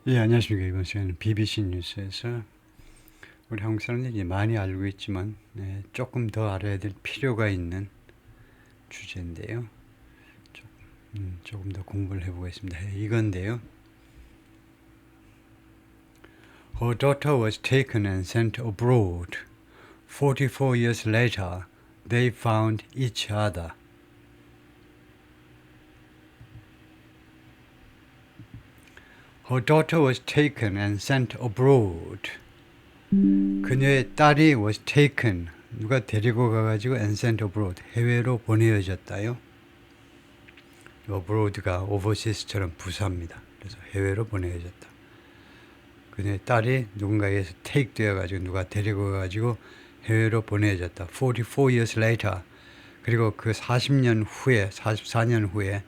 예, 안녕하십니까. 이번 시간은 BBC 뉴스에서 우리 한국 사람들이 많이 알고 있지만 조금 더 알아야 될 필요가 있는 주제인데요. 조금 더 공부를 해보겠습니다. 이건데요. Her daughter was taken and sent abroad. 44 years later, they found each other. Her daughter was taken and sent abroad. 그녀의 딸이 was taken, 누가 데리고 가가지고 and sent abroad, 해외로 보내어졌다요. abroad가 overseas처럼 부사입니다. 그래서 해외로 보내어졌다. 그녀의 딸이 누군가에게서 take 되어가지고 누가 데리고 가가지고 해외로 보내어졌다. 44 years later. 그리고 그 40년 후에, 44년 후에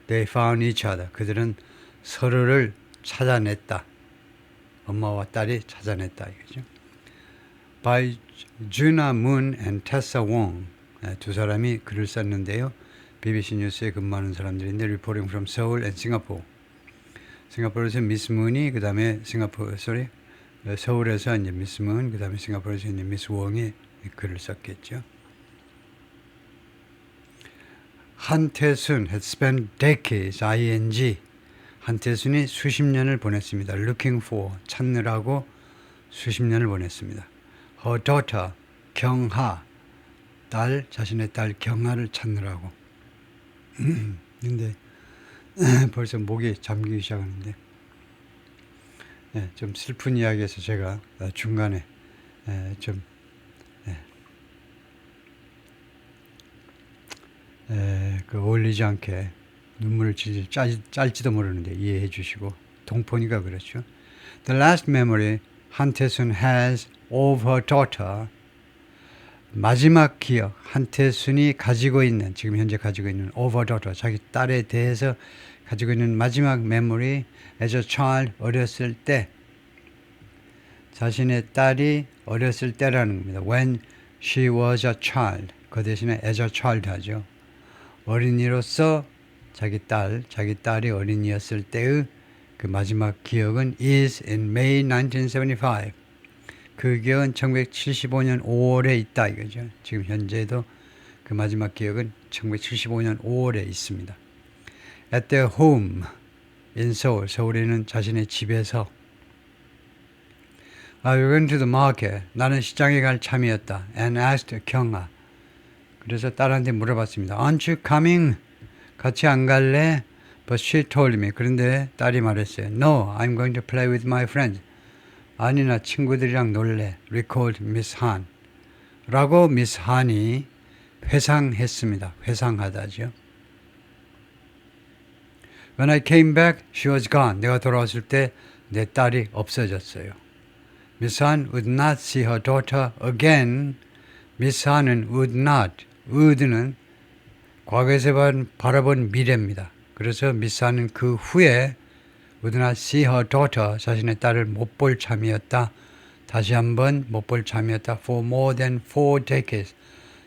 they found each other. 그들은 서로를 찾아냈다. 엄마와 딸이 찾아냈다. 이거죠. By Juna Moon and Tessa Wong. 두 사람이 글을 썼는데요. BBC 뉴스에 근무하는 사람들인데 reporting from Seoul and Singapore. 싱가포르에서 미스 문이 그 다음에 서울에서 이제 미스 문, 그 다음에 싱가포르에서 이제 미스 웡이 글을 썼겠죠. 한태순 had spent decades, ing. 한태순이 수십 년을 보냈습니다. Looking for, 찾느라고 수십 년을 보냈습니다. Her daughter, 경하, 딸, 자신의 딸 경하를 찾느라고. 근데 벌써 목이 잠기기 시작하는데 좀 슬픈 이야기에서 제가 중간에 좀 어울리지 않게 눈물을 짤지도 모르는데 이해해 주시고 동포니까 그렇죠. The last memory 한태순 has of her daughter. 마지막 기억, 한태순이 가지고 있는, 지금 현재 가지고 있는 of her daughter, 자기 딸에 대해서 가지고 있는 마지막 memory as a child, 어렸을 때, 자신의 딸이 어렸을 때라는 겁니다. When she was a child. 그 대신에 as a child 하죠. 어린이로서 자기 딸이 어린이였을 때의 그 마지막 기억은 is in May 1975. 그 기억은 1975년 5월에 있다 이거죠. 지금 현재도 그 마지막 기억은 1975년 5월에 있습니다. At their home in Seoul. 서울에는 자신의 집에서 I went to the market. 나는 시장에 갈 참이었다. And asked 경아. 그래서 딸한테 물어봤습니다. Aren't you coming? 같이 안 갈래? But she told me. 그런데 딸이 말했어요. No, I'm going to play with my friends. 아니, 나 친구들이랑 놀래. Recalled Miss Han. 라고 미스 한이 회상했습니다. 회상하다죠. When I came back, she was gone. 내가 돌아왔을 때 내 딸이 없어졌어요. Miss Han would not see her daughter again. 미스 한은 would not. would는 과거에서 바라본 미래입니다. 그래서 미스 한은 그 후에 would not see her daughter, 자신의 딸을 못 볼 참이었다. 다시 한번 못 볼 참이었다. For more than 4 decades.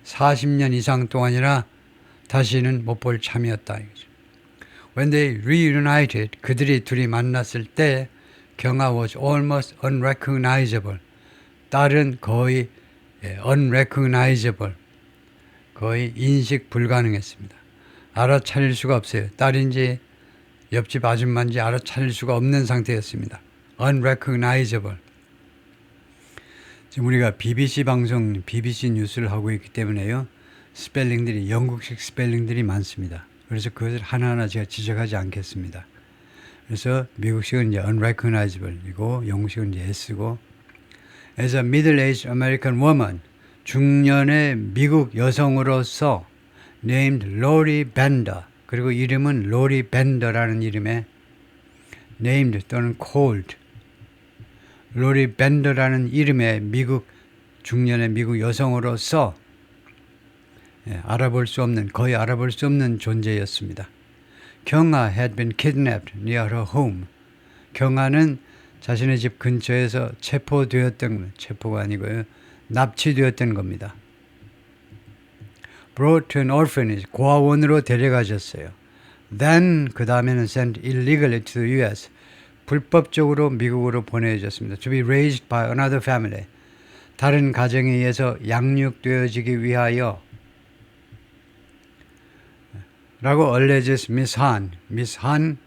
40년 이상 동안이나 다시는 못 볼 참이었다. When they reunited, 그들이 둘이 만났을 때 경아 was almost unrecognizable. 딸은 거의 unrecognizable. 거의 인식 불가능했습니다. 알아차릴 수가 없어요. 딸인지 옆집 아줌마인지 알아차릴 수가 없는 상태였습니다. unrecognizable. 지금 우리가 BBC 방송, BBC 뉴스를 하고 있기 때문에요. 스펠링들이, 영국식 스펠링들이 많습니다. 그래서 그것을 하나하나 제가 지적하지 않겠습니다. 그래서 미국식은 이제 unrecognizable이고 영국식은 이제 S고 as a middle-aged American woman, 중년의 미국 여성으로서 named Lori Bender, 그리고 이름은 로리 벤더라는 이름의 named 또는 called 로리 벤더라는 이름의 미국 중년의 미국 여성으로서 알아볼 수 없는, 거의 알아볼 수 없는 존재였습니다. 경아 had been kidnapped near her home. 경아는 자신의 집 근처에서 체포가 아니고요. 납치되었던 겁니다. Brought to an orphanage, 고아원으로 데려가셨어요. Then 그 다음에는 sent illegally to the U.S. 불법적으로 미국으로 보내졌습니다. To be raised by another family. 다른 가정에 의해서 양육되어지기 위하여 라고 alleged Miss Han. Miss Han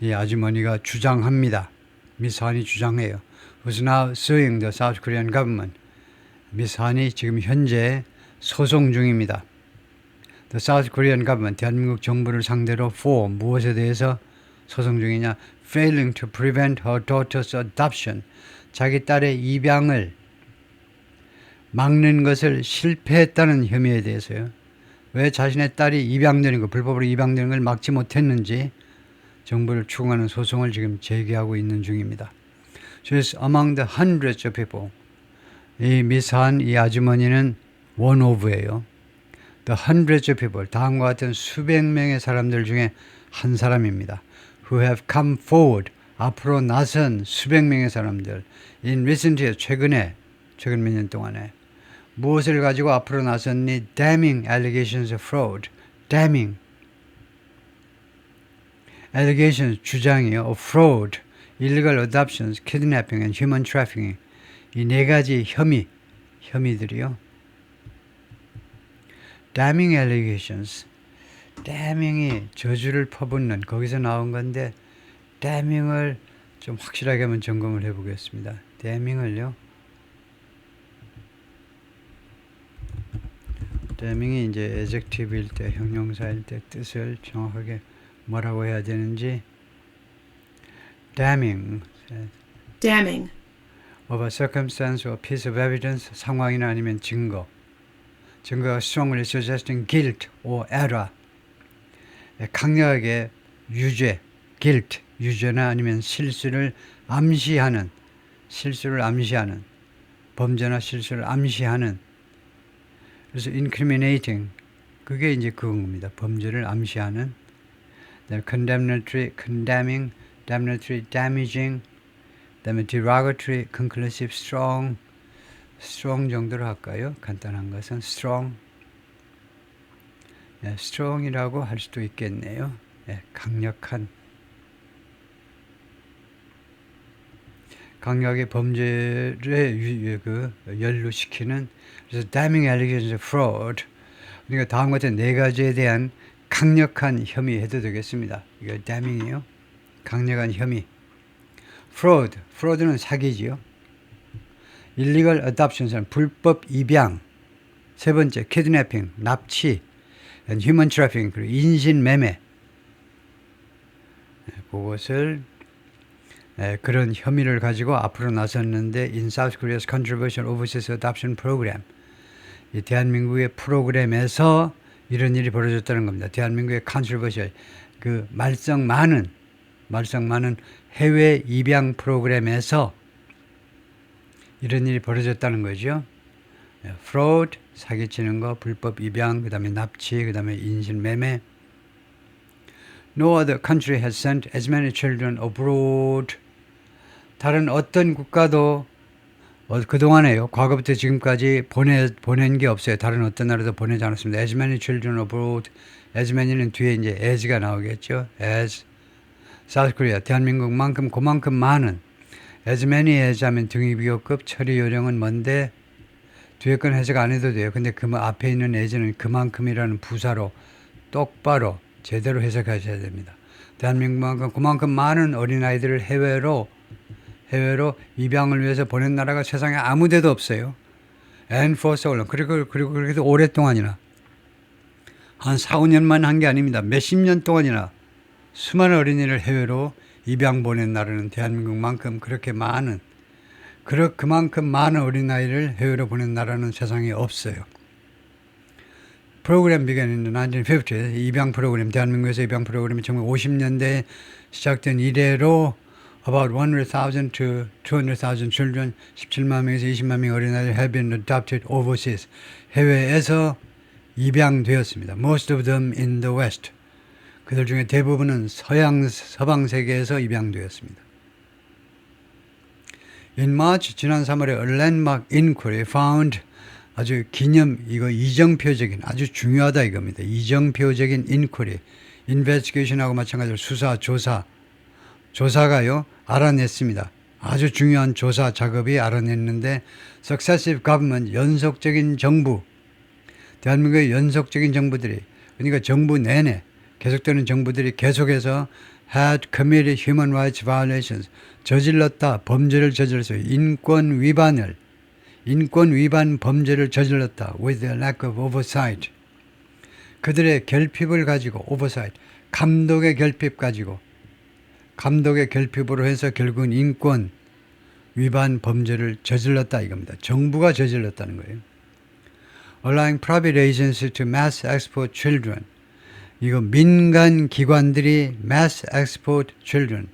이 아주머니가 주장합니다. Miss Han이 주장해요. Who's now suing the South Korean government. Miss Han이 지금 현재 소송 중입니다. The South Korean government, 대한민국 정부를 상대로 for 무엇에 대해서 소송 중이냐? Failing to prevent her daughter's adoption. 자기 딸의 입양을 막는 것을 실패했다는 혐의에 대해서요. 왜 자신의 딸이 입양되는 거, 불법으로 입양되는 걸 막지 못했는지 정부를 추궁하는 소송을 지금 제기하고 있는 중입니다. She is among the hundreds of people. 이 미스한 이 아주머니는 one of예요. The hundreds of people, 다음과 같은 수백 명의 사람들 중에 한 사람입니다. Who have come forward, 앞으로 나선 수백 명의 사람들. In recent years, 최근 몇 년 동안에 무엇을 가지고 앞으로 나섰니? Damning allegations of fraud. Damning. Allegations, 주장이요. Of fraud, illegal adoptions, kidnapping and human trafficking. 이 네 가지 혐의들이요. Damning allegations. damning이 저주를 퍼붓는 거기서 나온 건데 damning을 좀 확실하게 한번 점검을 해보겠습니다. damning을요. damning이 이제 adjective일 때, 형용사일 때 뜻을 정확하게 뭐라고 해야 되는지. damning. Damning. of a circumstance or piece of evidence, 상황이나 아니면 증거가 strongly suggesting guilt or error. 강력하게 유죄, guilt, 유죄나 아니면 실수를 암시하는, 범죄나 실수를 암시하는. 그래서 incriminating, 그게 이제 그건 겁니다. 범죄를 암시하는. condemnatory, condemning, damnatory, damaging, 그다음에 derogatory, conclusive, strong 정도로 할까요? 간단한 것은 strong. strong이라고 할 수도 있겠네요. 강력하게 범죄를 연루시키는. 그래서 damning allegations of fraud. 그러니까 다음과 같은 네 가지에 대한 강력한 혐의 해도 되겠습니다. 이거 damning이요. 강력한 혐의. fraud는 사기지요. illegal adoption은 불법 입양. 세 번째, kidnapping, 납치. and human trafficking, 그리고 인신매매. 그것을 그런 혐의를 가지고 앞으로 나섰는데 in South Korea's controversial overseas adoption program. 이 대한민국의 프로그램에서 이런 일이 벌어졌다는 겁니다. 대한민국의 controversial, 그 말썽 많은 해외 입양 프로그램에서 이런 일이 벌어졌다는 거죠. fraud, 사기치는 거, 불법 입양, 그 다음에 납치, 그 다음에 인신매매. No other country has sent as many children abroad. 다른 어떤 국가도 그동안에요. 과거부터 지금까지 보낸 게 없어요. 다른 어떤 나라도 보내지 않았습니다. As many children abroad. as many는 뒤에 이제 as가 나오겠죠. as South Korea, 대한민국만큼 그만큼 많은. as many as 하면 등위비호급, 처리 요령은 뭔데? 뒤에 건 해석 안 해도 돼요. 근데 그 앞에 있는 as는 그만큼이라는 부사로 똑바로 제대로 해석하셔야 됩니다. 대한민국만큼 그만큼 많은 어린아이들을 해외로 입양을 위해서 보낸 나라가 세상에 아무 데도 없어요. And for so long. 그리고 그렇게도 오랫동안이나 한 4, 5년만 한 게 아닙니다. 몇십 년 동안이나 수많은 어린이를 해외로 입양 보낸 나라는 대한민국만큼 그만큼 많은 어린아이를 해외로 보낸 나라는 세상에 없어요. 프로그램 began in the 1950s. 입양 프로그램, 대한민국에서 입양 프로그램이 1950년대에 시작된 이래로 about 100,000 to 200,000 children, 17만 명에서 20만 명 어린아이들 have been adopted overseas. 해외에서 입양되었습니다. Most of them in the West. 그들 중에 대부분은 서방 세계에서 입양되었습니다. In March, 지난 3월에 a landmark inquiry found 아주 이거 이정표적인, 아주 중요하다 이겁니다. 이정표적인 inquiry, investigation하고 마찬가지로 수사, 조사, 조사가요 알아냈습니다. 아주 중요한 조사 작업이 알아냈는데 successive government 연속적인 정부 대한민국의 연속적인 정부들이 그러니까 정부 내내 계속되는 정부들이 계속해서 had committed human rights violations 저질렀다 범죄를 저질렀어요. 인권 위반 범죄를 저질렀다 with a lack of oversight 그들의 결핍을 가지고 oversight 감독의 결핍 가지고 감독의 결핍으로 해서 결국은 인권 위반 범죄를 저질렀다 이겁니다. 정부가 저질렀다는 거예요. Allowing private agencies to mass export children. 이거 민간 기관들이 mass export children.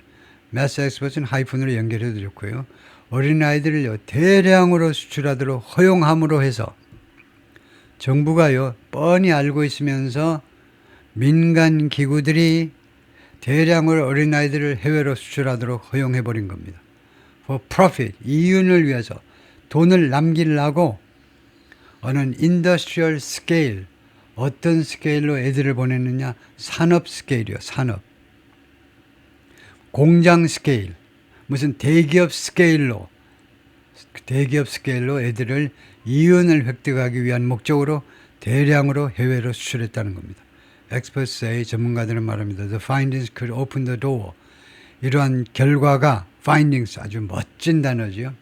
mass export은 하이픈으로 연결해도 좋고요. 어린아이들을 대량으로 수출하도록 허용함으로 해서 정부가요 뻔히 알고 있으면서 민간 기구들이 대량으로 어린아이들을 해외로 수출하도록 허용해버린 겁니다. For profit, 이윤을 위해서 돈을 남기려고 어느 industrial scale, 어떤 스케일로 애들을 보냈느냐? 산업 스케일이요, 산업. 공장 스케일, 무슨 대기업 스케일로 애들을 이윤을 획득하기 위한 목적으로 대량으로 해외로 수출했다는 겁니다. Experts say, 전문가들은 말합니다. The findings could open the door. 이러한 결과가, findings, 아주 멋진 단어죠.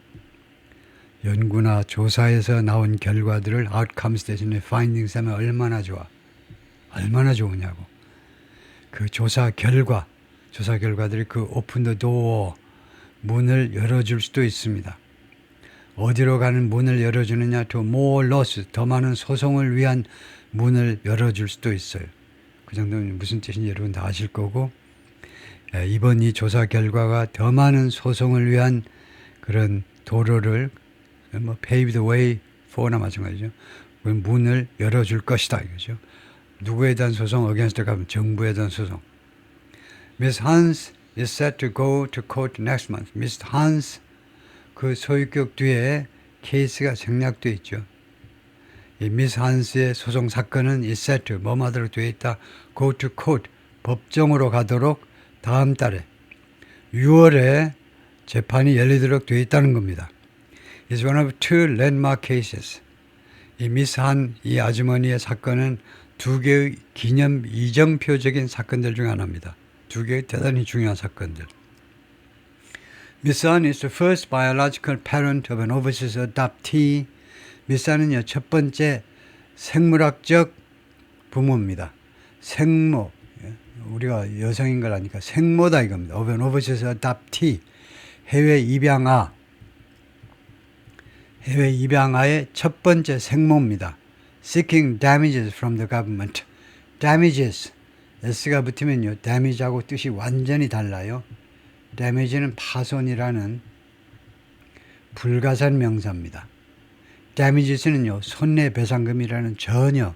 연구나 조사에서 나온 결과들을 outcomes 대신에 findings 하면 얼마나 좋아. 얼마나 좋으냐고. 그 조사 결과들이 그 open the door, 문을 열어줄 수도 있습니다. 어디로 가는 문을 열어주느냐? To more lawsuits, 더 많은 소송을 위한 문을 열어줄 수도 있어요. 그 정도는 무슨 뜻인지 여러분 다 아실 거고 이번 이 조사 결과가 더 많은 소송을 위한 그런 도로를 pave the way for나 마찬가지죠. 그 문을 열어줄 것이다 이거죠. 누구에 대한 소송? against the government, 정부에 대한 소송. Miss Hans is set to go to court next month. Miss Hans 그 소유격 뒤에 케이스가 생략되어 있죠. 이 미스 한스의 소송 사건은 이 세트 뭐하도록 되어 있다. Go to court 법정으로 가도록 다음 달에 6월에 재판이 열리도록 되어 있다는 겁니다. It's one of two landmark cases. 이 미스 한 이 아주머니의 사건은 두 개의 기념 이정표적인 사건들 중 하나입니다. 두 개의 대단히 중요한 사건들. Miss Han is the first biological parent of an overseas adoptee. 미사는요 첫 번째 생물학적 부모입니다. 생모 우리가 여성인 걸 아니까 생모다 이겁니다. of an overseas adoptee 해외 입양아의 첫 번째 생모입니다. Seeking damages from the government. Damages S가 붙으면요 damage하고 뜻이 완전히 달라요. damage는 파손이라는 불가산 명사입니다. damages는요 손해배상금이라는 전혀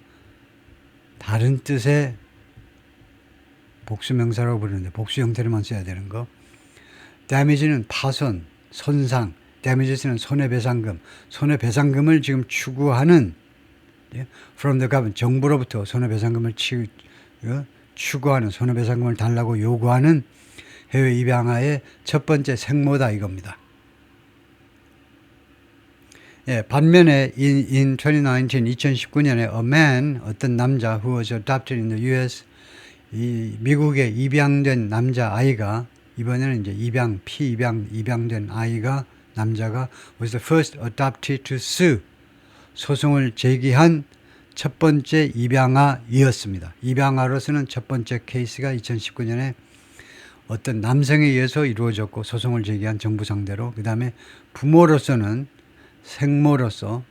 다른 뜻의 복수명사라고 부르는데 복수 형태로만 써야 되는 거. damage는 파손, 손상, damages는 손해배상금, 손해배상금을 지금 추구하는 from the government 정부로부터 손해배상금을 추구하는 손해배상금을 달라고 요구하는 해외 입양아의 첫 번째 생모다 이겁니다. 예, 반면에 in 2019년에 a man 어떤 남자 who was adopted in the US 이 미국에 입양된 남자 아이가 이번에는 이제 입양된 아이가 남자가 was the first adoptee to sue 소송을 제기한 첫 번째 입양아이었습니다. 입양아로서는 첫 번째 케이스가 2019년에 어떤 남성에 의해서 이루어졌고 소송을 제기한 정부 상대로 그 다음에 부모로서는 생모로서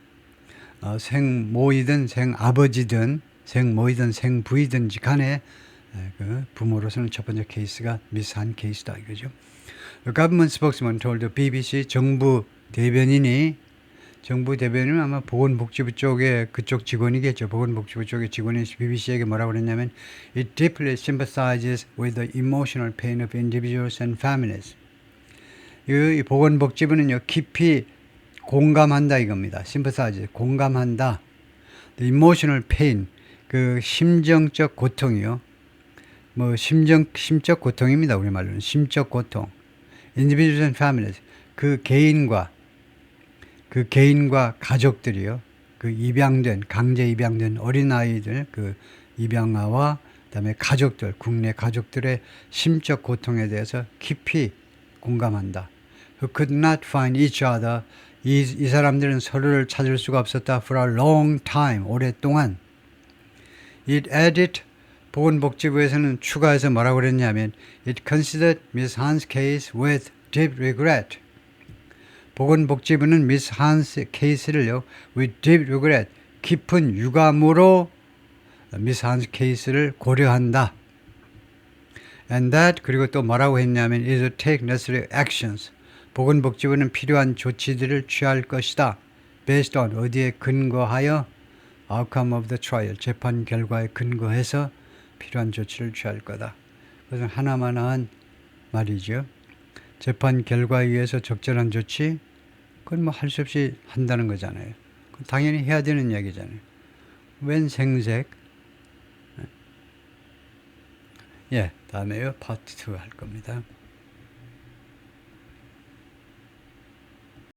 생모이든 생아버지든 생모이든 생부이든지 간에 그 부모로서는 첫 번째 케이스가 미스한 케이스다 이거죠. The government spokesman told the BBC 정부 대변인은 아마 보건복지부 쪽에 그쪽 직원이겠죠. 보건복지부 쪽의 직원이 BBC에게 뭐라고 그랬냐면 It deeply sympathizes with the emotional pain of individuals and families. 이 보건복지부는요 깊이 공감한다 이겁니다. sympathize 공감한다. The emotional pain 그 심정적 고통이요. 뭐 심적 고통입니다. 우리말로는 심적 고통. individuals and families. 그 개인과 가족들이요. 그 입양된 강제 입양된 어린아이들 그 입양아와 그다음에 가족들 국내 가족들의 심적 고통에 대해서 깊이 공감한다. Who could not find each other. 이 사람들은 서로를 찾을 수가 없었다. For a long time. 오랫동안. It added 보건복지부에서는 추가해서 뭐라고 그랬냐면 It considered Miss Han's case with deep regret. 보건복지부는 미스 한스 케이스를요, with deep regret, 깊은 유감으로 미스 한스 케이스를 고려한다. And that, 그리고 또 뭐라고 했냐면, is to take necessary actions. 보건복지부는 필요한 조치들을 취할 것이다. Based on, 어디에 근거하여, outcome of the trial, 재판 결과에 근거해서 필요한 조치를 취할 거다. 그것은 하나만한 말이죠. 재판 결과에 의해서 적절한 조치, 그건 뭐 할 수 없이 한다는 거잖아요. 당연히 해야 되는 이야기잖아요. 웬 생색? 예, 다음에요. 파트 2 할 겁니다.